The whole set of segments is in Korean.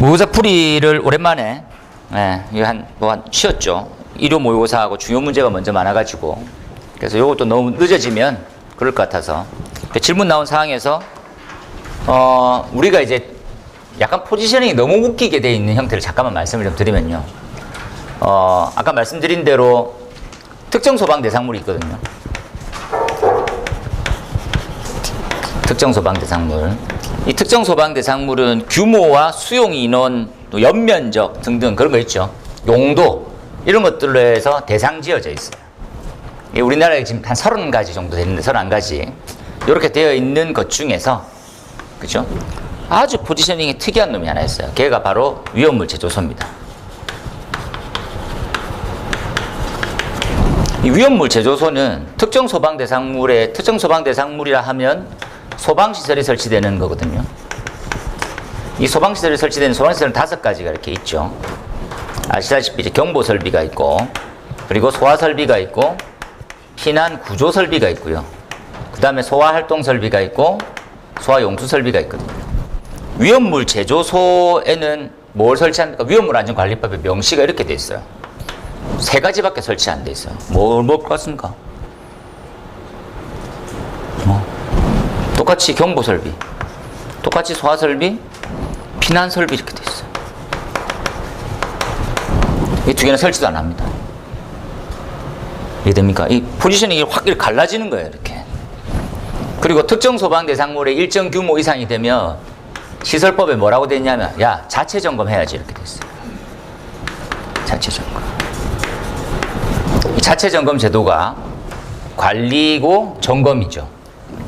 모의고사풀이를 오랜만에 한 쉬었죠. 일요 모의고사하고 중요 문제가 먼저 많아가지고 그래서 요것도 너무 늦어지면 그럴 것 같아서 질문 나온 상황에서 우리가 이제 약간 포지셔닝이 너무 웃기게 돼 있는 형태를 잠깐만 말씀을 좀 드리면요. 아까 말씀드린 대로 특정 소방 대상물이 있거든요. 특정 소방 대상물. 이 특정 소방 대상물은 규모와 수용 인원, 또 연면적 등등 그런 거 있죠. 용도 이런 것들로 해서 대상 지어져 있어요. 우리나라에 지금 한 30가지 정도 되는데 31가지 이렇게 되어 있는 것 중에서 그죠? 아주 포지셔닝이 특이한 놈이 하나 있어요. 걔가 바로 위험물 제조소입니다. 이 위험물 제조소는 특정 소방 대상물이라 하면 소방시설이 설치되는 거거든요. 이 소방시설이 설치되는 소방시설은 5가지가 이렇게 있죠. 아시다시피 이제 경보설비가 있고, 그리고 소화설비가 있고, 피난구조설비가 있고요. 그 다음에 소화활동설비가 있고, 소화용수설비가 있거든요. 위험물 제조소에는 뭘 설치합니까? 위험물안전관리법의 명시가 이렇게 돼 있어요. 3가지밖에 설치 안 돼 있어요. 뭘 같습니까? 똑같이 경보설비, 똑같이 소화설비, 피난설비 이렇게 돼 있어요. 이 2개는 설치도 안 합니다. 이해됩니까? 이 포지셔닝이 확 이렇게 갈라지는 거예요, 이렇게. 그리고 특정 소방 대상물의 일정 규모 이상이 되면 시설법에 뭐라고 돼 있냐면, 야, 자체 점검해야지 이렇게 돼 있어요. 자체 점검. 이 자체 점검 제도가 관리고 점검이죠.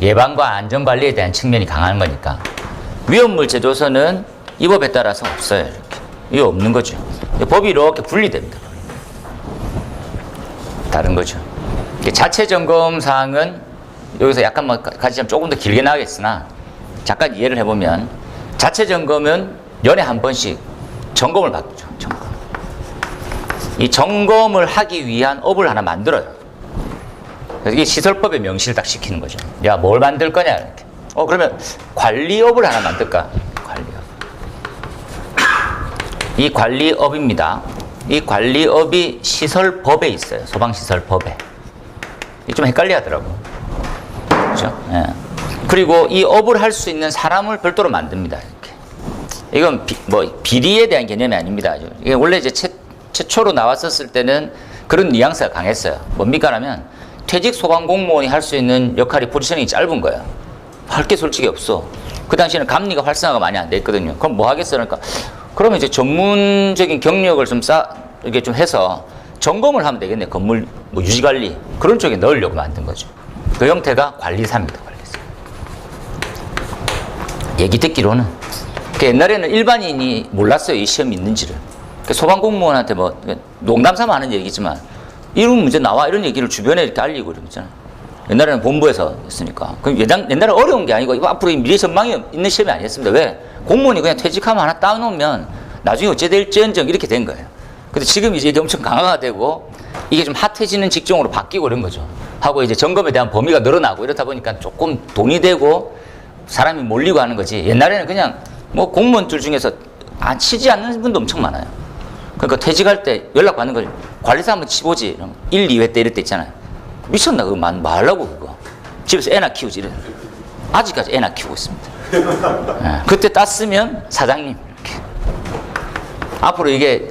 예방과 안전관리에 대한 측면이 강한 거니까. 위험물 제조소는 이 법에 따라서 없어요. 이렇게. 이거 없는 거죠. 법이 이렇게 분리됩니다. 다른 거죠. 자체 점검 사항은 여기서 약간 가지점 조금 더 길게 나가겠으나 잠깐 이해를 해보면 자체 점검은 연에 한 번씩 점검을 받죠. 점검. 이 점검을 하기 위한 업을 하나 만들어요. 그래서 이게 시설법의 명시를 딱 시키는 거죠. 야, 뭘 만들 거냐, 이렇게. 그러면 관리업을 하나 만들까? 관리업. 이 관리업입니다. 이 관리업이 시설법에 있어요. 소방시설법에. 이게 좀 헷갈려 하더라고요. 그렇죠? 예. 그리고 이 업을 할 수 있는 사람을 별도로 만듭니다. 이렇게. 이건 비리에 대한 개념이 아닙니다. 이게 원래 이제 최초로 나왔었을 때는 그런 뉘앙스가 강했어요. 뭡니까? 라면 퇴직 소방 공무원이 할 수 있는 역할이 포지셔닝이 짧은 거야. 할 게 솔직히 없어. 그 당시에는 감리가 활성화가 많이 안 돼 있거든요. 그럼 뭐 하겠어? 그러니까 그러면 이제 전문적인 경력을 이게 좀 해서 점검을 하면 되겠네. 건물 유지관리 그런 쪽에 넣으려고 만든 거죠. 그 형태가 관리사입니다. 관리사. 얘기 듣기로는 옛날에는 일반인이 몰랐어요. 이 시험이 있는지를. 소방공무원한테 농담 삼아 하는 얘기지만 이런 문제 나와 이런 얘기를 주변에 이렇게 알리고 이런 거 있잖아요. 옛날에는 본부에서 했으니까. 그럼 옛날에 어려운 게 아니고 이거 앞으로 미래 전망이 있는 시험이 아니었습니다. 왜? 공무원이 그냥 퇴직하면 하나 따놓으면 나중에 어째 될지언정 이렇게 된 거예요. 근데 지금 이제 이게 엄청 강화가 되고 이게 좀 핫해지는 직종으로 바뀌고 이런 거죠. 하고 이제 점검에 대한 범위가 늘어나고 이렇다 보니까 조금 돈이 되고 사람이 몰리고 하는 거지. 옛날에는 그냥 공무원들 중에서 안 치지 않는 분도 엄청 많아요. 그러니까 퇴직할 때 연락 받는 걸 관리사 한번 치보지. 1, 2회 때 이럴 때 있잖아요. 미쳤나? 그거 말라고 그거. 집에서 애나 키우지. 이래. 아직까지 애나 키우고 있습니다. 그때 땄으면 사장님 이렇게. 앞으로 이게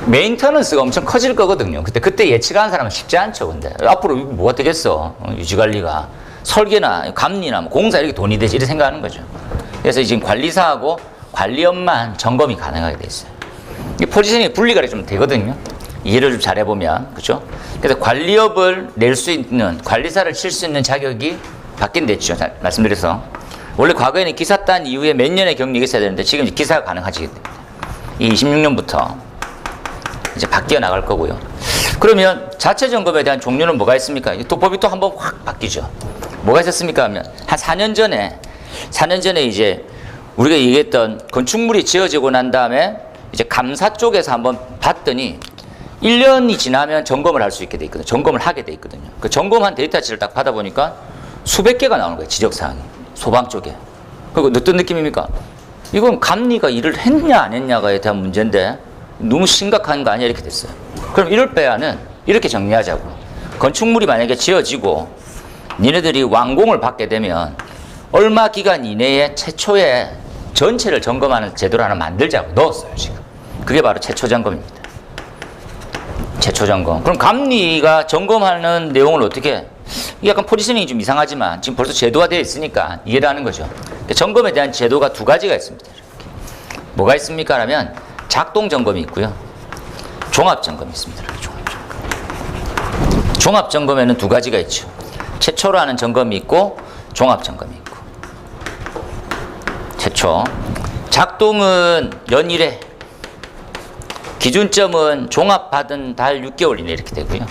메인터넌스가 엄청 커질 거거든요. 그때 예측하는 사람은 쉽지 않죠. 근데 앞으로 뭐가 되겠어? 유지관리가 설계나 감리나 공사 이렇게 돈이 되지 이렇게 생각하는 거죠. 그래서 지금 관리사하고 관리업만 점검이 가능하게 돼 있어요. 이 포지셔닝이 분리가 좀 되거든요. 이해를 좀 잘해보면. 그죠? 그래서 관리업을 낼 수 있는, 관리사를 칠 수 있는 자격이 바뀐댔죠. 말씀드려서. 원래 과거에는 기사 딴 이후에 몇 년의 경력이 있어야 되는데 지금 기사가 가능하지. 이 26년부터 이제 바뀌어 나갈 거고요. 그러면 자체 점검에 대한 종류는 뭐가 있습니까? 법이 또 한번 확 바뀌죠. 뭐가 있었습니까? 하면 한 4년 전에 이제 우리가 얘기했던 건축물이 지어지고 난 다음에 이제 감사 쪽에서 한번 봤더니 1년이 지나면 점검을 할 수 있게 돼 있거든요. 점검을 하게 돼 있거든요. 그 점검한 데이터치를 딱 받아보니까 수백 개가 나오는 거예요. 지적사항이. 소방 쪽에. 그리고 어떤 느낌입니까? 이건 감리가 일을 했냐 안 했냐에 대한 문제인데 너무 심각한 거 아니야 이렇게 됐어요. 그럼 이럴 바에는 이렇게 정리하자고. 건축물이 만약에 지어지고 니네들이 완공을 받게 되면 얼마 기간 이내에 최초에 전체를 점검하는 제도를 하나 만들자고 넣었어요 지금. 그게 바로 최초 점검입니다. 최초 점검. 그럼 감리가 점검하는 내용을 어떻게, 약간 포지셔닝이 좀 이상하지만 지금 벌써 제도가 되어 있으니까 이해를 하는 거죠. 점검에 대한 제도가 두 가지가 있습니다. 이렇게. 뭐가 있습니까? 하면 작동 점검이 있고요. 종합 점검이 있습니다. 종합 점검에는 두 가지가 있죠. 최초로 하는 점검이 있고 종합 점검이 있고. 최초. 작동은 연일에, 기준점은 종합받은 달 6개월 이내 이렇게 되고요.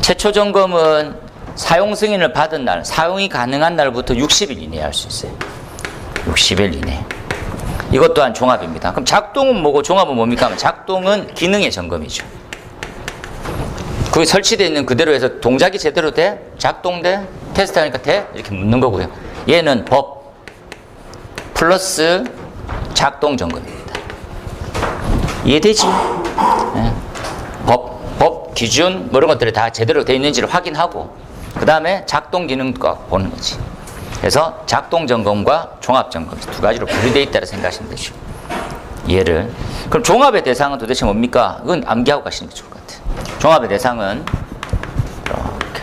최초 점검은 사용 승인을 받은 날, 사용이 가능한 날부터 60일 이내에 할 수 있어요. 60일 이내. 이것 또한 종합입니다. 그럼 작동은 뭐고 종합은 뭡니까? 하면 작동은 기능의 점검이죠. 그게 설치되어 있는 그대로 해서 동작이 제대로 돼? 작동돼? 테스트하니까 돼? 이렇게 묻는 거고요. 얘는 법 플러스 작동 점검입니다. 이해되지? 네. 법, 기준 뭐 이런 것들이 다 제대로 되어 있는지를 확인하고 그 다음에 작동 기능과 보는 거지. 그래서 작동 점검과 종합 점검 두 가지로 분리되어 있다고 생각하시면 되죠. 이해를. 그럼 종합의 대상은 도대체 뭡니까? 그건 암기하고 가시는 게 좋을 것 같아요. 종합의 대상은 이렇게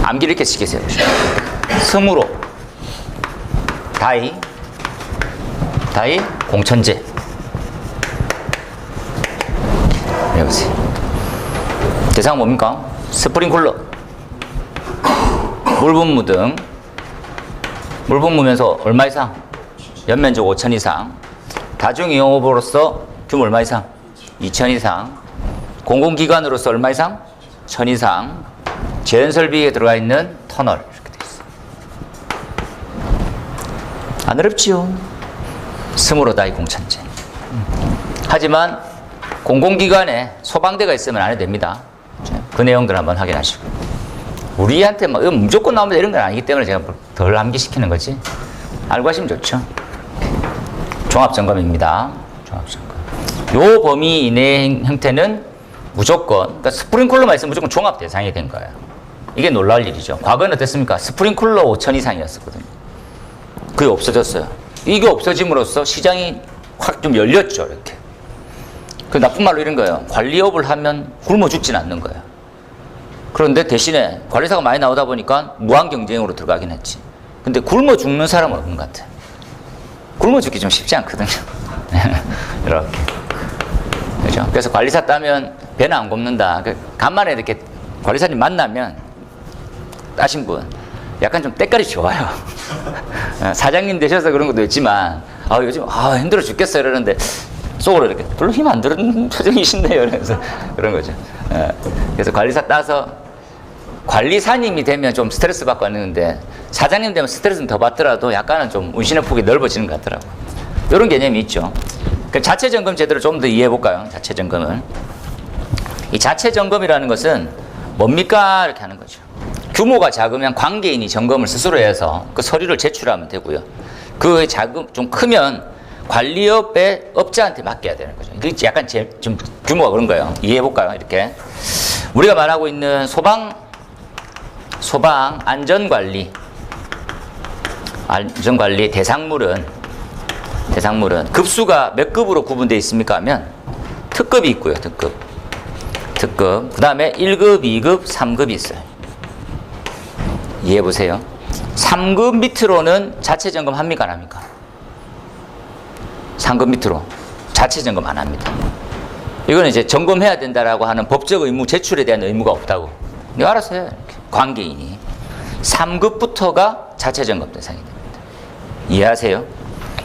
암기를 이렇게 시키세요. 스무로 다이 공천제. 해보세요. 대상은 뭡니까? 스프링쿨러, 물분무 등. 물분무면서 얼마 이상? 연면적 5천 이상. 다중이용업으로서 규모 얼마 이상? 2천 이상. 공공기관으로서 얼마 이상? 1,000 이상. 제연설비에 들어가 있는 터널. 이렇게 되어 있어요. 안 어렵지요? 스무로 다이 공천제. 하지만 공공기관에 소방대가 있으면 안 해도 됩니다. 그 내용들 한번 확인하시고. 우리한테 막 무조건 나오면 이런 건 아니기 때문에 제가 덜 암기시키는 거지. 알고 하시면 좋죠. 종합점검입니다. 종합점검. 요 범위 이내의 형태는 무조건, 그러니까 스프링쿨러만 있으면 무조건 종합 대상이 된 거예요. 이게 놀라울 일이죠. 과거에는 어땠습니까? 스프링쿨러 5천 이상이었었거든요. 그게 없어졌어요. 이게 없어짐으로써 시장이 확 좀 열렸죠. 이렇게. 그 나쁜 말로 이런 거예요. 관리업을 하면 굶어 죽진 않는 거예요. 그런데 대신에 관리사가 많이 나오다 보니까 무한 경쟁으로 들어가긴 했지. 근데 굶어 죽는 사람은 없는 것 같아요. 굶어 죽기 좀 쉽지 않거든요. 이렇게. 그죠? 그래서 관리사 따면 배는 안 굽는다. 간만에 이렇게 관리사님 만나면 따신 분 약간 좀 때깔이 좋아요. 사장님 되셔서 그런 것도 있지만 요즘 힘들어 죽겠어요 이러는데 속으로 이렇게 별로 힘 안 드는 표정이신데요. 그래서 그런 거죠. 그래서 관리사 따서 관리사님이 되면 좀 스트레스 받고 하는데 사장님 되면 스트레스는 더 받더라도 약간은 좀 운신의 폭이 넓어지는 것 같더라고요. 이런 개념이 있죠. 자체 점검 제도를 좀 더 이해해 볼까요? 자체 점검을. 이 자체 점검이라는 것은 뭡니까? 이렇게 하는 거죠. 규모가 작으면 관계인이 점검을 스스로 해서 그 서류를 제출하면 되고요. 그 좀 크면 관리업의 업자한테 맡겨야 되는 거죠. 이게 약간 좀 규모가 그런 거예요. 이해해 볼까요? 이렇게. 우리가 말하고 있는 소방 안전관리 대상물은 급수가 몇 급으로 구분되어 있습니까? 하면 특급이 있고요. 특급. 그 다음에 1급, 2급, 3급이 있어요. 이해해 보세요. 3급 밑으로는 자체 점검 합니까? 안 합니까? 3급 밑으로 자체 점검 안 합니다. 이거는 이제 점검해야 된다라고 하는 법적 의무 제출에 대한 의무가 없다고. 이거 알아서 해요. 이렇게. 관계인이. 3급부터가 자체 점검 대상이 됩니다. 이해하세요?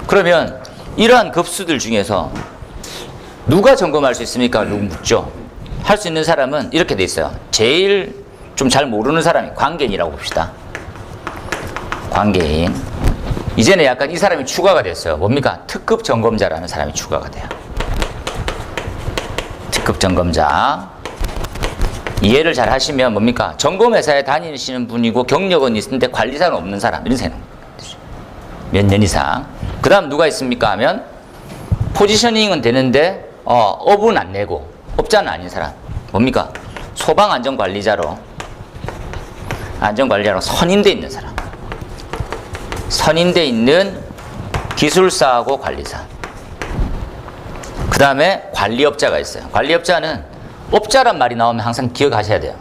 그러면 이러한 급수들 중에서 누가 점검할 수 있습니까? 누구 묻죠? 할 수 있는 사람은 이렇게 돼 있어요. 제일 좀 잘 모르는 사람이 관계인이라고 봅시다. 관계인. 이제는 약간 이 사람이 추가가 됐어요. 뭡니까? 특급 점검자라는 사람이 추가가 돼요. 특급 점검자. 이해를 잘 하시면 뭡니까? 점검회사에 다니시는 분이고 경력은 있는데 관리사는 없는 사람. 이런 생각. 몇 년 이상. 그 다음 누가 있습니까 하면 포지셔닝은 되는데 업은 안 내고 업자는 아닌 사람 뭡니까? 소방안전관리자로 선임돼 있는 사람, 선임돼 있는 기술사하고 관리사. 그 다음에 관리업자가 있어요. 관리업자는 업자란 말이 나오면 항상 기억하셔야 돼요.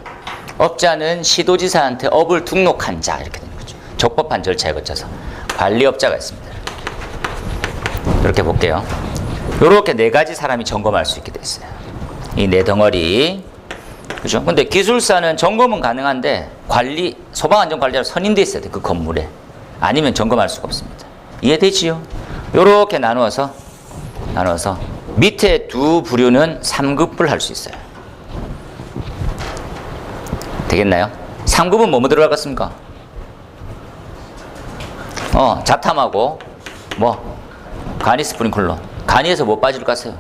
업자는 시도지사한테 업을 등록한 자 이렇게 되는 거죠. 적법한 절차에 거쳐서 관리업자가 있습니다. 이렇게 볼게요. 이렇게 네 가지 사람이 점검할 수 있게 돼 있어요. 이 네 덩어리. 그죠? 근데 기술사는 점검은 가능한데 소방안전관리자로 선임돼 있어야 돼. 그 건물에. 아니면 점검할 수가 없습니다. 이해되지요? 이렇게 나누어서 밑에 두 부류는 3급을 할 수 있어요. 되겠나요? 3급은 뭐뭐 들어가겠습니까? 자탐하고 간이 스프링클러. 간이에서 뭐 빠질 것 같아요?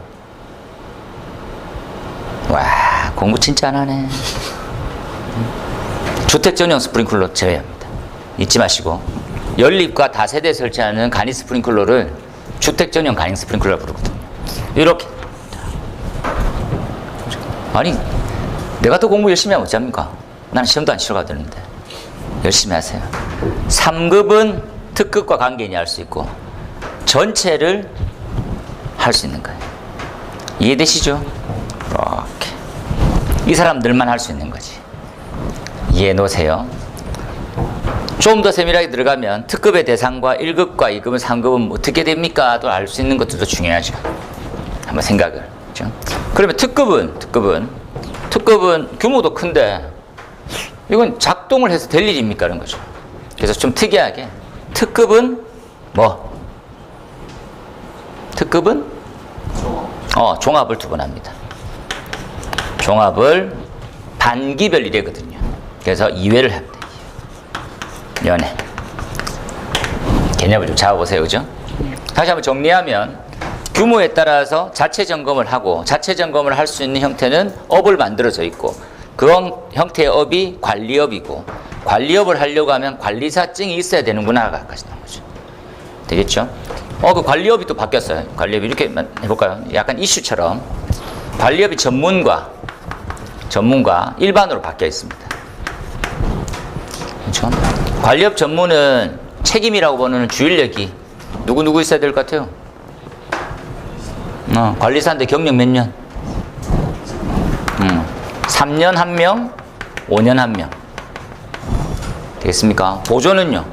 와, 공부 진짜 안 하네. 주택 전용 스프링클러 제외합니다. 잊지 마시고. 연립과 다세대 설치하는 간이 스프링클러를 주택 전용 간이 스프링클러 부르거든요. 이렇게. 아니, 내가 더 공부 열심히 하면 어찌합니까? 나는 시험도 안 치러 가되는데. 열심히 하세요. 3급은 특급과 관계인이 할 수 있고 전체를 할 수 있는 거예요. 이해되시죠? 이렇게. 이 사람들만 할 수 있는 거지. 이해해 놓으세요. 좀 더 세밀하게 들어가면 특급의 대상과 1급과 2급은 3급은 어떻게 됩니까? 또 알 수 있는 것들도 중요하죠. 한번 생각을. 그렇죠? 그러면 특급은 규모도 큰데 이건 작동을 해서 될 일입니까? 이런 거죠. 그래서 좀 특이하게 특급은 종합을 두 번 합니다. 종합을 반기별 이래거든요. 그래서 2회를 합니다. 연애. 개념을 좀 잡아보세요. 그죠? 다시 한번 정리하면 규모에 따라서 자체 점검을 하고 자체 점검을 할 수 있는 형태는 업을 만들어져 있고 그 형태의 업이 관리업이고 관리업을 하려고 하면 관리사증이 있어야 되는구나까지 나온 거죠. 되겠죠? 그 관리업이 또 바뀌었어요. 관리업이 이렇게 해볼까요? 약간 이슈처럼 관리업이 전문가 일반으로 바뀌어 있습니다. 그렇죠? 관리업 전문은 책임이라고 보는 주인력이 누구 있어야 될 것 같아요? 관리사인데 경력 몇 년? 3년 1명, 5년 1명. 되겠습니까? 보조는요?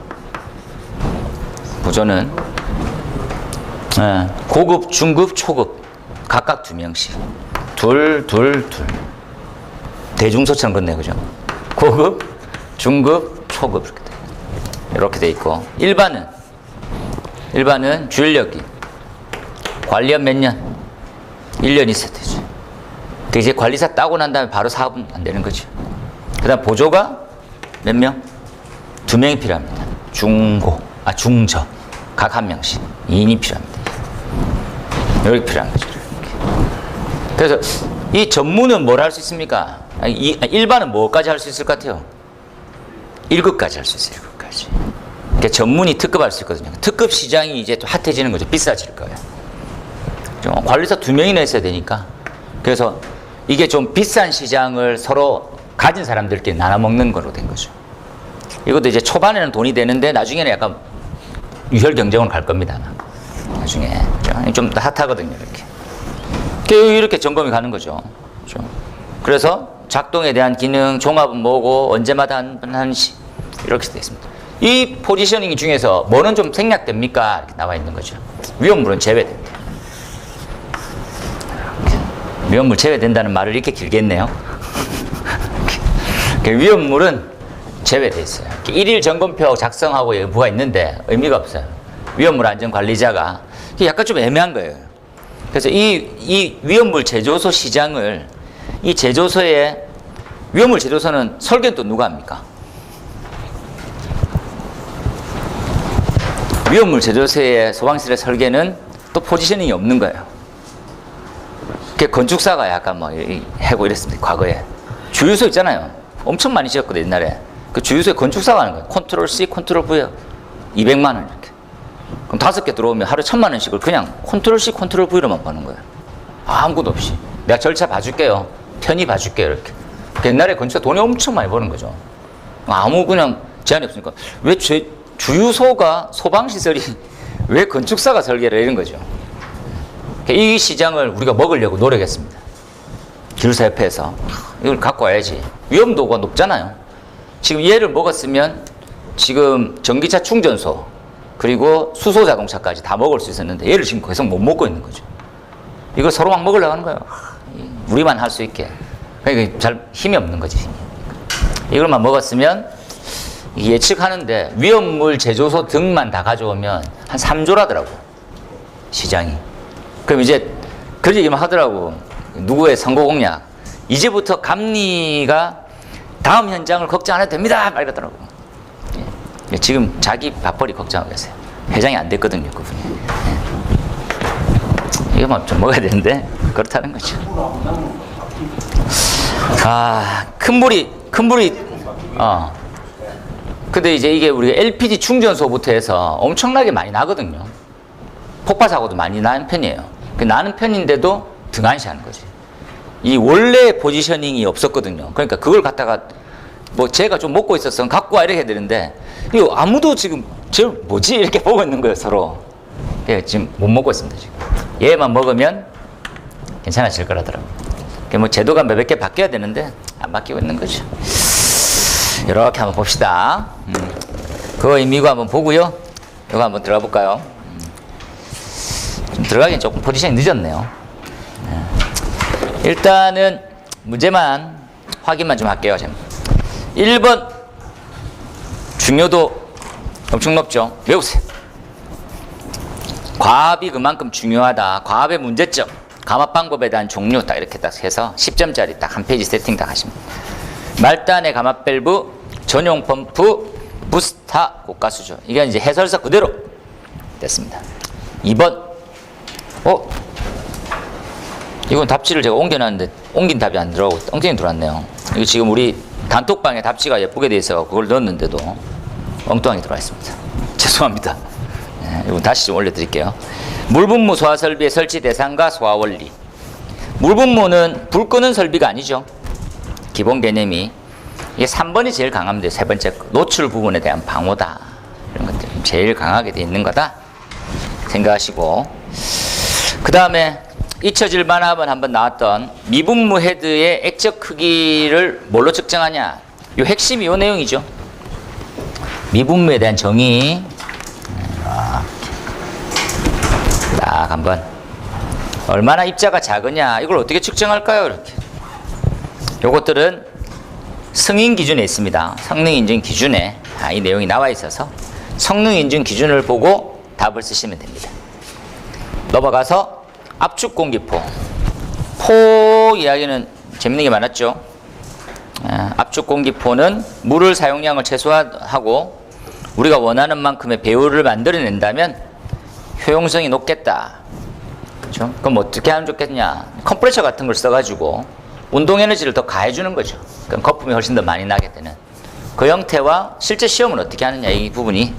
보조는 고급, 중급, 초급 각각 2명씩. 둘. 대중소처럼 걷네, 그죠? 고급, 중급, 초급 이렇게 돼. 이렇게 돼 있고 일반은 주인력이 관리업 몇 년? 1년 있어야 되죠. 그 이제 관리사 따고 난 다음에 바로 사업은 안 되는 거죠. 그 다음 보조가 몇 명? 2명이 필요합니다. 중저. 각 1명씩. 2인이 필요합니다. 이렇게 필요한 거죠. 이렇게. 그래서 이 전문은 뭘 할 수 있습니까? 일반은 뭐까지 할 수 있을 것 같아요? 1급까지 할 수 있어요. 1급까지. 그러니까 전문이 특급할 수 있거든요. 특급 시장이 이제 또 핫해지는 거죠. 비싸질 거예요. 관리사 2명이나 있어야 되니까. 그래서 이게 좀 비싼 시장을 서로 가진 사람들끼리 나눠 먹는 거로 된 거죠. 이것도 이제 초반에는 돈이 되는데 나중에는 약간 유혈 경쟁으로 갈 겁니다. 나중에. 좀 더 핫하거든요. 이렇게 점검이 가는 거죠. 그렇죠? 그래서 작동에 대한 기능, 종합은 뭐고 언제마다 한씩 이렇게 되어 있습니다. 이 포지셔닝 중에서 뭐는 좀 생략됩니까? 이렇게 나와 있는 거죠. 위험물은 제외됩니다. 위험물 제외된다는 말을 이렇게 길게 했네요. 위험물은 제외되어 있어요. 1일 점검표 작성하고 여부가 있는데 의미가 없어요. 위험물 안전관리자가 약간 좀 애매한 거예요. 그래서 이 위험물 제조소 시장을 이 제조소의 위험물 제조소는 설계는 또 누가 합니까? 위험물 제조소의 소방시설의 설계는 또 포지셔닝이 없는 거예요. 건축사가 약간 해고 이랬습니다. 과거에. 주유소 있잖아요. 엄청 많이 지었거든요. 옛날에. 그 주유소에 건축사가 하는 거예요. 컨트롤 C, 컨트롤 V요. 200만 원 이렇게. 5개 들어오면 하루 1,000만 원씩을 그냥 컨트롤 C, 컨트롤 V로만 버는 거예요. 아무것도 없이. 내가 절차 봐줄게요. 편의 봐줄게요. 이렇게. 옛날에 건축사 돈이 엄청 많이 버는 거죠. 아무 그냥 제한이 없으니까. 왜 주유소가 소방시설이 왜 건축사가 설계를 이런 거죠. 이 시장을 우리가 먹으려고 노력했습니다. 기술사협회에서. 이걸 갖고 와야지. 위험도가 높잖아요. 지금 얘를 먹었으면 지금 전기차 충전소 그리고 수소 자동차까지 다 먹을 수 있었는데 얘를 지금 계속 못 먹고 있는 거죠. 이걸 서로 막 먹으려고 하는 거예요. 우리만 할 수 있게. 그러니까 잘 힘이 없는 거지. 이걸만 먹었으면 예측하는데 위험물 제조소 등만 다 가져오면 한 3조라더라고. 시장이. 그럼 이제 그런 얘기만 하더라고. 누구의 선거 공약. 이제부터 감리가 다음 현장을 걱정 안 해도 됩니다. 막 이러더라고. 예. 지금 자기 밥벌이 걱정하고 계세요. 회장이 안 됐거든요, 그분이. 예. 이거만 좀 먹어야 되는데 그렇다는 거죠. 큰 불이, 근데 이제 이게 우리가 LPG 충전소부터 해서 엄청나게 많이 나거든요. 폭파 사고도 많이 나는 편이에요. 나는 편인데도 등한시하는 거지. 이 원래 포지셔닝이 없었거든요. 그러니까 그걸 갖다가 뭐 제가 좀 먹고 있었으면 갖고 와 이렇게 해야 되는데 이거 아무도 지금 저 뭐지 이렇게 보고 있는 거예요, 서로. 지금 못 먹고 있습니다, 지금. 얘만 먹으면 괜찮아질 거라더라고요. 뭐 제도가 몇 개 바뀌어야 되는데 안 바뀌고 있는 거죠. 이렇게 한번 봅시다. 그거 의미고 한번 보고요. 이거 한번 들어가 볼까요? 좀 들어가긴 조금 포지션이 늦었네요. 일단은 문제만 확인만 좀 할게요. 1번 중요도 엄청 높죠. 외우세요. 과압이 그만큼 중요하다. 과압의 문제점, 감압 방법에 대한 종류 딱 이렇게 딱 해서 10점짜리 딱 한 페이지 세팅 딱 하시면 말단의 감압 밸브, 전용 펌프, 부스타, 고가수조. 이게 이제 해설서 그대로 됐습니다. 2번. 이건 답지를 제가 옮겨놨는데 옮긴 답이 안 들어오고 엉뚱히 들어왔네요. 이거 지금 우리 단톡방에 답지가 예쁘게 돼 있어 그걸 넣었는데도 엉뚱하게 들어와 있습니다. 죄송합니다. 네, 이건 다시 좀 올려드릴게요. 물분무 소화 설비의 설치 대상과 소화 원리. 물분무는 불 끄는 설비가 아니죠. 기본 개념이 이게 3번이 제일 강합니다. 세 번째 거. 노출 부분에 대한 방호다. 이런 것들 제일 강하게 돼 있는 거다 생각하시고, 그 다음에 잊혀질 만하면 한번 나왔던 미분무 헤드의 액적 크기를 뭘로 측정하냐. 이 핵심이 이 내용이죠. 미분무에 대한 정의 딱 한번 얼마나 입자가 작으냐 이걸 어떻게 측정할까요? 이렇게 요것들은 승인 기준에 있습니다. 성능 인증 기준에 이 내용이 나와 있어서 성능 인증 기준을 보고 답을 쓰시면 됩니다. 넘어가서 압축 공기포. 포 이야기는 재밌는 게 많았죠. 압축 공기포는 물을 사용량을 최소화하고 우리가 원하는 만큼의 배율을 만들어낸다면 효용성이 높겠다. 그렇죠? 그럼 어떻게 하면 좋겠냐? 컴프레셔 같은 걸 써가지고 운동 에너지를 더 가해주는 거죠. 그럼 거품이 훨씬 더 많이 나게 되는 그 형태와 실제 시험은 어떻게 하느냐 이 부분이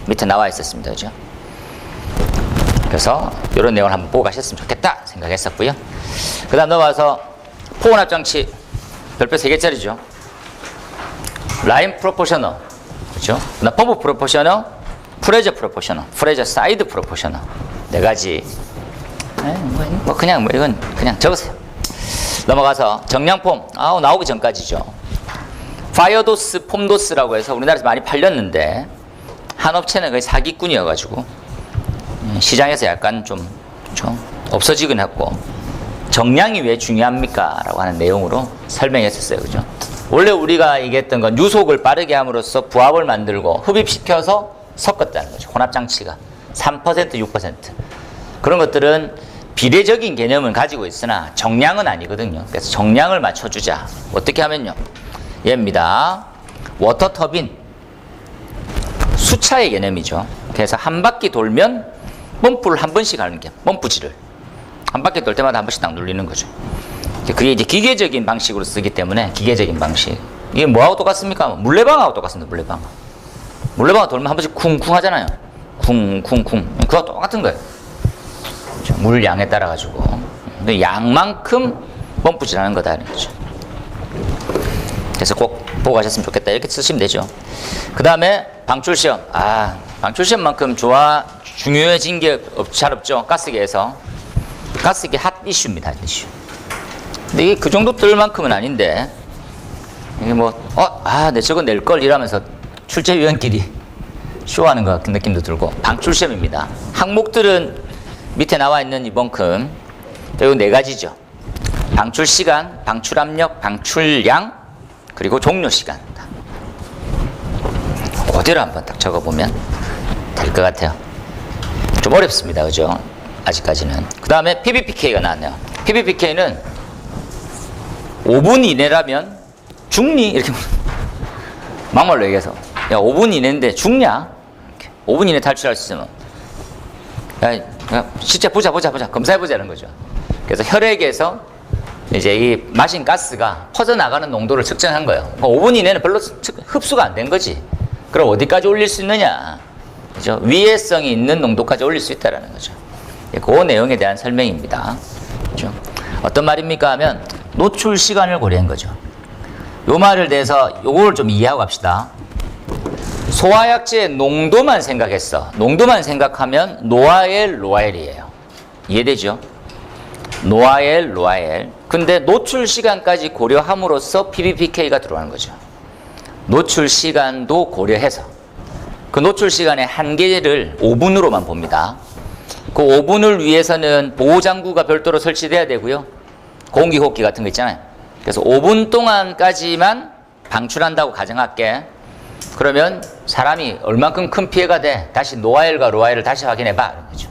밑에 나와 있었습니다. 그죠? 그래서 이런 내용을 한번 보고 가셨으면 좋겠다 생각했었고요. 그 다음 넘어와서 포원압장치 별표 3개짜리죠. 라인 프로포셔너, 그렇죠? 펌프 프로포셔너, 프레저 프로포셔너, 프레저 사이드 프로포셔너 4가지. 이건 그냥 적으세요. 넘어가서 정량폼, 나오기 전까지죠. 파이어도스, 폼도스라고 해서 우리나라에서 많이 팔렸는데 한 업체는 거의 사기꾼이어가지고 시장에서 약간 좀 없어지긴 했고, 정량이 왜 중요합니까? 라고 하는 내용으로 설명했었어요. 그죠? 원래 우리가 얘기했던 건 유속을 빠르게 함으로써 부합을 만들고 흡입시켜서 섞었다는 거죠. 혼합장치가 3%, 6%. 그런 것들은 비례적인 개념을 가지고 있으나 정량은 아니거든요. 그래서 정량을 맞춰주자. 어떻게 하면요? 얘입니다. 워터터빈. 수차의 개념이죠. 그래서 한 바퀴 돌면 펌프를 한 번씩 하는 게 펌프질을 한 바퀴 돌 때마다 한 번씩 딱 눌리는 거죠. 그게 이제 기계적인 방식으로 쓰기 때문에 기계적인 방식. 이게 뭐하고 똑같습니까? 물레방아하고 똑같습니다. 물레방아 돌면 한 번씩 쿵쿵 하잖아요. 쿵쿵쿵. 그거 똑같은 거예요. 물 양에 따라 가지고 양만큼 펌프질하는 거다 이런 거죠. 그래서 꼭 보고 가셨으면 좋겠다 이렇게 쓰시면 되죠. 그 다음에 방출 시험. 방출 시험만큼 중요해진 게 잘 없죠. 가스계에서. 가스계 핫 이슈입니다. 핫 이슈. 근데 이게 그 정도 뜰만큼은 아닌데 이게 내 저거 낼 걸 이러면서 출제위원끼리 쇼하는 것 같은 느낌도 들고. 방출 시험입니다. 항목들은 밑에 나와 있는 이만큼. 요 네 가지죠. 방출 시간, 방출 압력, 방출량, 그리고 종료 시간. 그대로 한번 딱 적어보면 될 것 같아요. 좀 어렵습니다. 그죠? 아직까지는. 그 다음에 PBPK가 나왔네요. PBPK는 5분 이내라면 죽니? 이렇게 막말로 얘기해서 야 5분 이내인데 죽냐? 5분 이내 탈출할 수 있으면 야, 실제 보자 검사해보자는 거죠. 그래서 혈액에서 이제 이 마신 가스가 퍼져나가는 농도를 측정한 거예요. 5분 이내는 별로 흡수가 안 된 거지. 그럼 어디까지 올릴 수 있느냐? 그죠? 위해성이 있는 농도까지 올릴 수 있다는 거죠. 그 내용에 대한 설명입니다. 그죠? 어떤 말입니까 하면 노출 시간을 고려한 거죠. 요 말을 대해서 요걸 좀 이해하고 갑시다. 소화약제의 농도만 생각했어. 농도만 생각하면 노아엘, 로아엘이에요. 이해되죠? 노아엘, 로아엘. 근데 노출 시간까지 고려함으로써 PBPK가 들어가는 거죠. 노출 시간도 고려해서 그 노출 시간의 한계를 5분으로만 봅니다. 그 5분을 위해서는 보호장구가 별도로 설치돼야 되고요. 공기호흡기 같은 거 있잖아요. 그래서 5분 동안까지만 방출한다고 가정할게. 그러면 사람이 얼만큼 큰 피해가 돼? 다시 노아엘과 로아엘을 다시 확인해봐. 이런 거죠.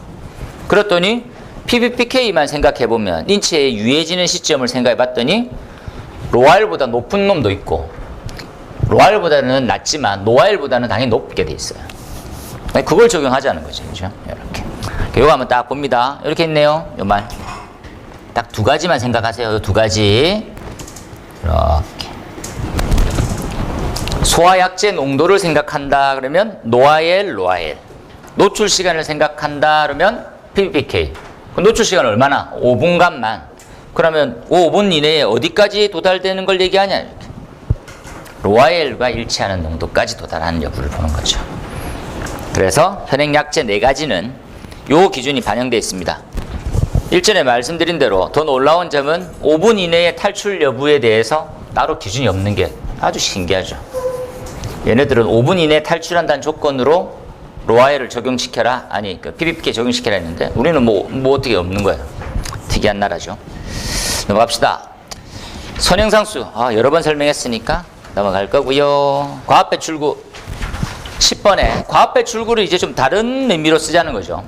그랬더니 PBPK만 생각해보면 인체에 유해지는 시점을 생각해봤더니 로아엘보다 높은 놈도 있고 로아엘보다는 낮지만 노아엘보다는 당연히 높게 돼 있어요. 그걸 적용하자는 거죠. 그죠? 이렇게. 이거 한번 딱 봅니다. 이렇게 있네요. 요 말. 딱 두 가지만 생각하세요. 요 두 가지. 이렇게. 소화약제 농도를 생각한다 그러면 노아엘, 로아엘. 노출 시간을 생각한다 그러면 PBPK. 노출 시간 얼마나? 5분간만. 그러면 5분 이내에 어디까지 도달되는 걸 얘기하냐? 이렇게. 로아엘과 일치하는 농도까지 도달하는 여부를 보는 거죠. 그래서 현행약제 4가지는 요 기준이 반영되어 있습니다. 일전에 말씀드린 대로 더 놀라운 점은 5분 이내의 탈출 여부에 대해서 따로 기준이 없는 게 아주 신기하죠. 얘네들은 5분 이내에 탈출한다는 조건으로 로아엘을 적용시켜라, 그 PBPK 적용시켜라 했는데 우리는 뭐 어떻게 없는 거예요. 특이한 나라죠. 넘어갑시다. 선행상수 여러 번 설명했으니까 넘어갈 거고요. 과합배출구 10번에 과합배출구를 이제 좀 다른 의미로 쓰자는 거죠.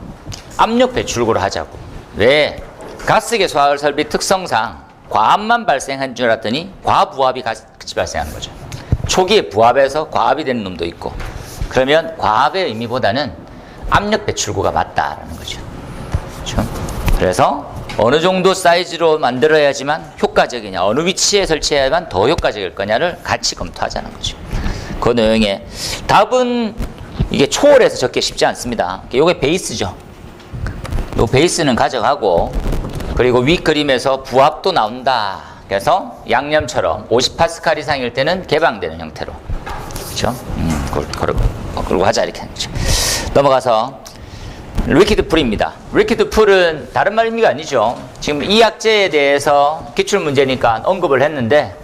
압력배출구로 하자고. 왜? 가스계 소화 설비 특성상 과합만 발생한 줄 알았더니 과부합이 같이 발생하는 거죠. 초기에 부합에서 과합이 되는 놈도 있고. 그러면 과합의 의미보다는 압력배출구가 맞다라는 거죠. 그렇죠? 그래서 어느 정도 사이즈로 만들어야지만 효과적이냐, 어느 위치에 설치해야만 더 효과적일 거냐를 같이 검토하자는 거죠. 그 내용에 답은 이게 초월해서 적기 쉽지 않습니다. 이게 베이스죠. 이 베이스는 가져가고, 그리고 위 그림에서 부합도 나온다. 그래서 양념처럼 50파스칼 이상일 때는 개방되는 형태로. 그렇죠? 그러고 하자 이렇게 하는 거죠. 넘어가서 리퀴드 풀입니다. 리퀴드 풀은 다른 말입니까? 아니죠. 지금 이 약제에 대해서 기출 문제니까 언급을 했는데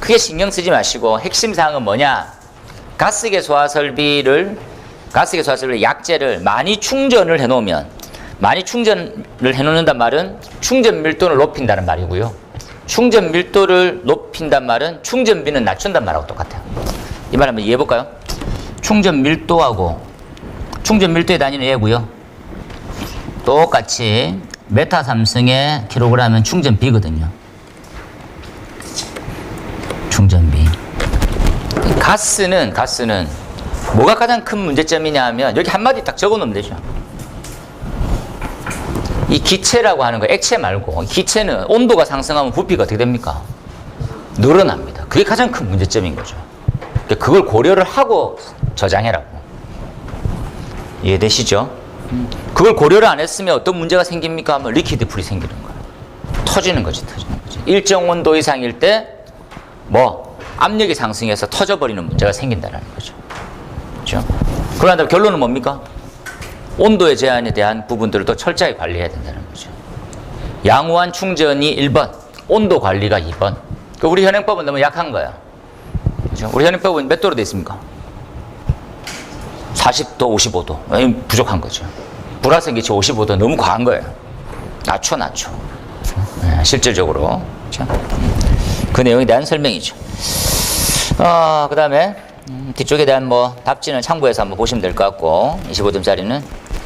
크게 신경 쓰지 마시고 핵심 사항은 뭐냐? 가스계 소화 설비를 약제를 많이 충전을 해놓으면, 많이 충전을 해놓는단 말은 충전 밀도를 높인다는 말이고요. 충전 밀도를 높인단 말은 충전비는 낮춘단 말하고 똑같아요. 이 말 한번 이해해볼까요? 충전 밀도하고 충전 밀도의 단위는 얘고요. 똑같이 메타 삼성의 킬로그램은 충전비거든요. 충전비. 가스는 뭐가 가장 큰 문제점이냐 하면 여기 한마디 딱 적어 놓으면 되죠. 이 기체라고 하는 거, 액체 말고 기체는 온도가 상승하면 부피가 어떻게 됩니까? 늘어납니다. 그게 가장 큰 문제점인 거죠. 그걸 고려를 하고 저장해라고. 이해되시죠? 그걸 고려를 안 했으면 어떤 문제가 생깁니까? 하면 리퀴드 풀이 생기는 거예요. 터지는 거지. 일정 온도 이상일 때 뭐 압력이 상승해서 터져버리는 문제가 생긴다는 거죠. 그렇죠? 그러나 다음에 결론은 뭡니까? 온도의 제한에 대한 부분들을 또 철저하게 관리해야 된다는 거죠. 양호한 충전이 1번, 온도 관리가 2번. 우리 현행법은 너무 약한 거예요. 그렇죠? 우리 현행법은 몇 도로 돼 있습니까? 40도, 55도. 부족한 거죠. 불화성 기체 55도 너무 과한 거예요. 낮춰. 실질적으로. 그렇죠? 그 내용에 대한 설명이죠. 그 다음에 뒤쪽에 대한 뭐 답지는 참고해서 한번 보시면 될 것 같고 25점짜리는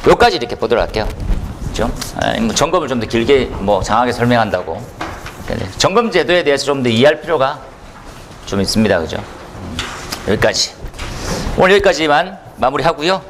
여기까지 이렇게 보도록 할게요. 그렇죠? 뭐 점검을 좀 더 길게 뭐 장하게 설명한다고. 점검 제도에 대해서 좀 더 이해할 필요가 좀 있습니다. 그죠? 여기까지. 오늘 여기까지만 마무리하고요.